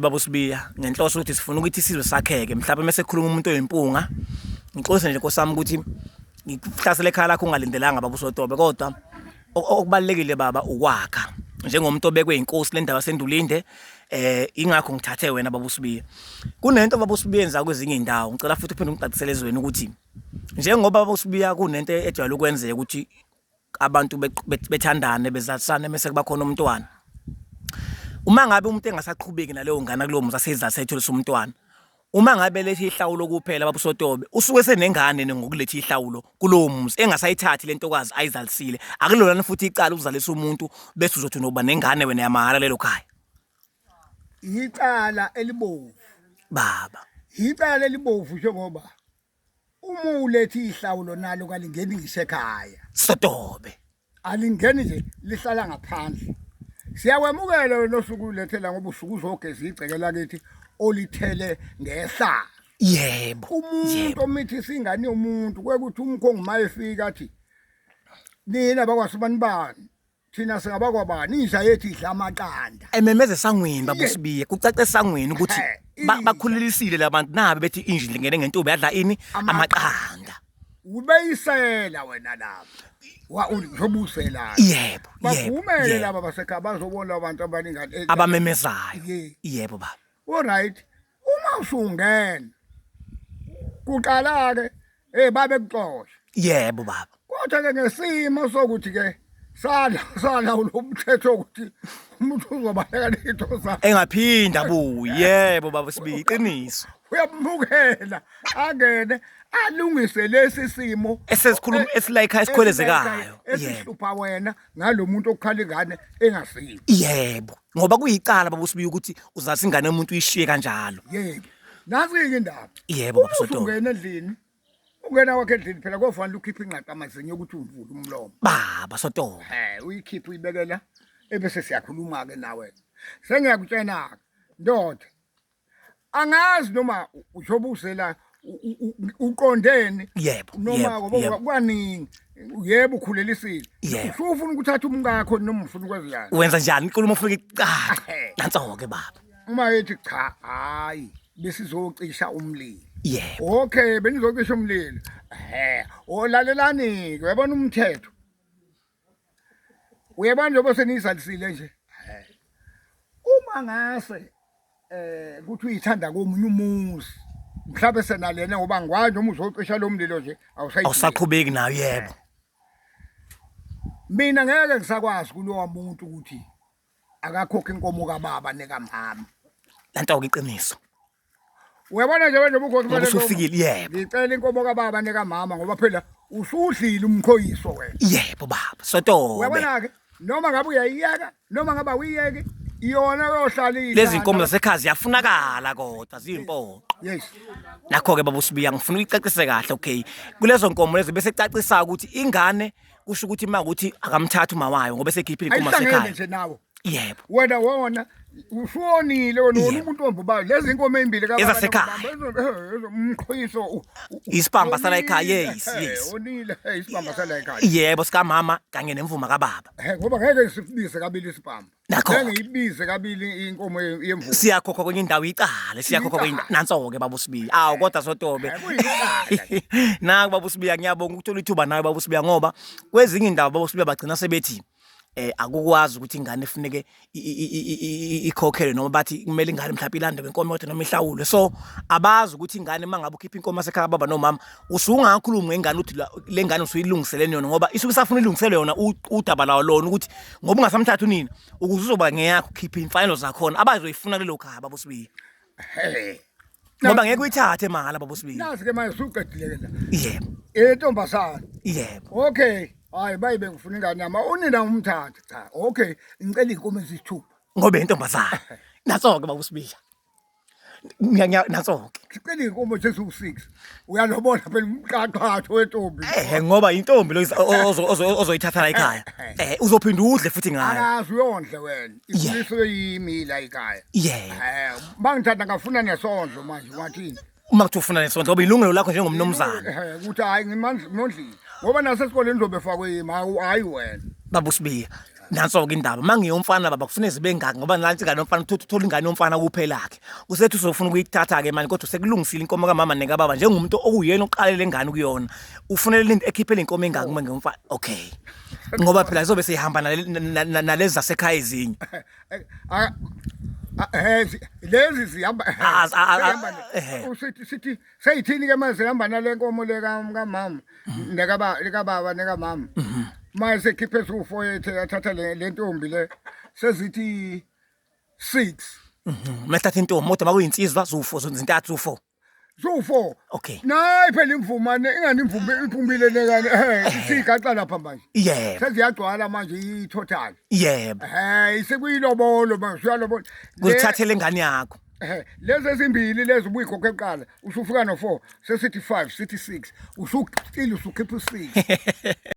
Baba uSibiya ngenhloso ukuthi sifuna ukuthi isizwe sakheke mhlawumbe mase khuluma umuntu oyimpunga ngixolise nje Nkosi yami ukuthi ngikuhlasele ekhaya lakho ungalindelanga baba uSotobe kodwa okubalekile baba ukwakha njengomuntu obekwe inkosi le ndaba sendulinde ingakho ngithathe wena baba uSibiya kunento baba uSibiya yenza kwezinye indawo ngicela futhi uphinde ungicacisele ezweni ukuthi njengoba baba uSibiya kunento ejwayele ukwenzeka ukuthi abantu bethandane bezatsana bese kuba khona umntwana. Uma ngabe umuntu engasaqhubeki naleyo ngane kulowo muzi asezathe etholisa umntwana uma ngabe lethi ihlawulo kuphela baba uSotobe usuke senengane ngokulethi ihlawulo kulowo muzi engasayithathi lentokazi ayizalisile akulona futhi icala ukuzalisa umuntu bese uzothi noba nengane wena yamahala lelo khaya icala elibovu baba icala elibovu njengoba umulethi ihlawulo nalo kalingeni ngisekhaya Sotobe alingeni nje lihlala ngaphandle. Siyawemukela wena osuku ulethela ngoba usuku uzogeza igceke lakithi olithele ngehla. Yebo Umuntu omithi singane yomuntu kwekuthi umkhongo mayefika athi nina bakwasibani bani thina singabakwabani isha yethi idla amaqanda ememeze sangweni baba uSibiya kucace esangweni ukuthi bakhulelisile labantu nabe bethi injini lingene ngentombi yadla ini amaqanda ubeyisela wena lapha wa uzobusela yebo bavumele laba basekhaya bazobona abantu abaningana abamemezayo yebo baba alright uma usungena kuqala ke babe kuxosha yebo baba kodwa ke ngesimo sokuthi ke sala ulomthetho ukuthi umuntu uzobaleka letho sa engaphinda buyi yebo baba uSibiya iqiniso uyamukela angene alungise lesi simo esesikhuluma esilayikha esikhwelezekayo esihlupha wena ngalomuntu okukhala ingane engasizi yebo ngoba kuyicala baba uSibiya ukuthi uzathi ingane umuntu uyishiye kanjalo yebo nasi indaba yebo baba Sotobe ungena endlini ungena wakhe endlini phela kofanele ukhiphe inqaqa amazinyo ukuthi uvule umlomo baba Sotobe uyikhiphe uyibekela ebese siyakhuluma ke nawe sengiyakutshena ndoda angazi noma ujobusela uqondene yebo noma ngoba kwaningi yebo ukhulelisile ufuna ukuthatha umngakho noma ufuna ukwenzani wenza njani inkulumo ufika icaca nantsonke baba uma yethi cha hayi besizocisha umlilo yebo okay benizocisha umlilo olalelani ke uyabona umthetho uyabona njengoba senizalisile nje uma ngase kuthi uyithanda komunye umuzi mhlawumbe senalena ngoba ngikwazi noma uzocisha lo mlilo nje awusaqhubeki nayo yebo mina ngeke ngisakwazi kulowa muntu ukuthi akakhokhe inkomo kababa nekamama lanto ke iqiniso uyabona nje wena ubukhosi bale usufikile yebo ngicela inkomo kababa nekamama ngoba phela usudlile umkhoyiso wena yebo baba Sotobe uyabona ke noma ngabe uyayiyeka noma ngabe uyiyeke iyona yohlala lezi inkomo zasekhaya ziyafunakala kodwa ziyimpoqo yes nakho ke baba uSibiya ngifuna uyicacise kahle okay kulezo nkomo lezi bese ecacisa ukuthi ingane kusho ukuthi makuthi akamthatha uma wayo ngoba esekhipha inkomo zasekhaya nje nawo yebo wena wona ushonile wena umuntu ombubayo lezi inkomo ezimbili ezasekhaya umkhoyiso isibamba sala ekhaya yes onile isibamba sala ekhaya yebo sika mama kanye nemvuma kababa ngoba ngeke sibize kabili isibamba ngeke ngiyibize kabili inkomo yemvuma siyakhokha kwenye indawo icala siyakhokha kwenye nanso ke baba uSibiya awu kodwa Sotobe naku baba uSibiya ngiyabonga ukuthola ithuba nawe baba uSibiya ngoba kwezinye indawo baba uSibiya bagcina sebethi akukwazi ukuthi ingane efuneke ikhokhele noma bathi kumele ingane mhlawumbe ilande kwenkomo kodwa noma ihlawule so abazi ukuthi ingane mangabe ukhipha inkomo yasekhaya baba nomama usungakhuluma ngengane uthi le ngane usuyilungiselene yona ngoba isuke isafuna ilungiselwe yona udaba lawo lona ukuthi ngoba ungasamthatha unina ukuze uzoba ngeyakho ukhipha imfanelo zakhona abazoyifuna lelo khaya baba uSibiya ngoba ngeke uyithathe mahala baba uSibiya nazi ke manje usuqedile la yebo entombazana yebo okay hayi bayibe ngifuna ingane yami unina umthatha cha okay ngicela inkomo ezithupha ngoba intombazana natsonke baba uSibiya natsonke ngicela inkomo eziwu6 uyalobona phela umqaqatho wentombi ngoba intombi lo ozoyithatha la ekhaya uzophinda udle futhi ngayo akazi uyondle wena ikhuliswe yimi la ekhaya mangithatha ngafuna nesondlo manje wathini uma kuthi ufuna nesondlo ngoba ilungelo lakho njengomnomzana ukuthi hayi ngimandla mondlini ngoba nasesikoleni ngizobe fakwe yimi hayi wena baba uSibiya Nanso-ke indaba mangiyomfana baba kufanele zibe ngaki ngoba nansi ingane yomfana uthola ingane yomfana kuphelakhe usethi uzofuna ukuyithatha-ke manje kodwa sekulungisile inkomo kamama nekababa njengomuntu okuyena oqalela ingane kuyona ufunele ekhiphele inkomo engaki uma ngiyomfana okay ngoba phela izobe seyihamba nalezi zasekhaya ezinye lezi zihamba sithi seyithini ke manje zihamba nale nkomo le kamama nekababa nekamama manje sekhiphe su4 yathatha le ntombi le sezithi 6 methatha intombi kodwa makuyinsizwa zintathu zu4 zu4 okay nayi phela imvumane ingani iphumile nekane sigaxa lapha manje yebo seziyagcwala manje itotal yebo sekuyilobolo manje uyalobola kuthathele ingane yakho lezi ezimbili lezi ubuyikhokhe eqala usufika no4 sesithi 5 sithi 6 usukhipha u6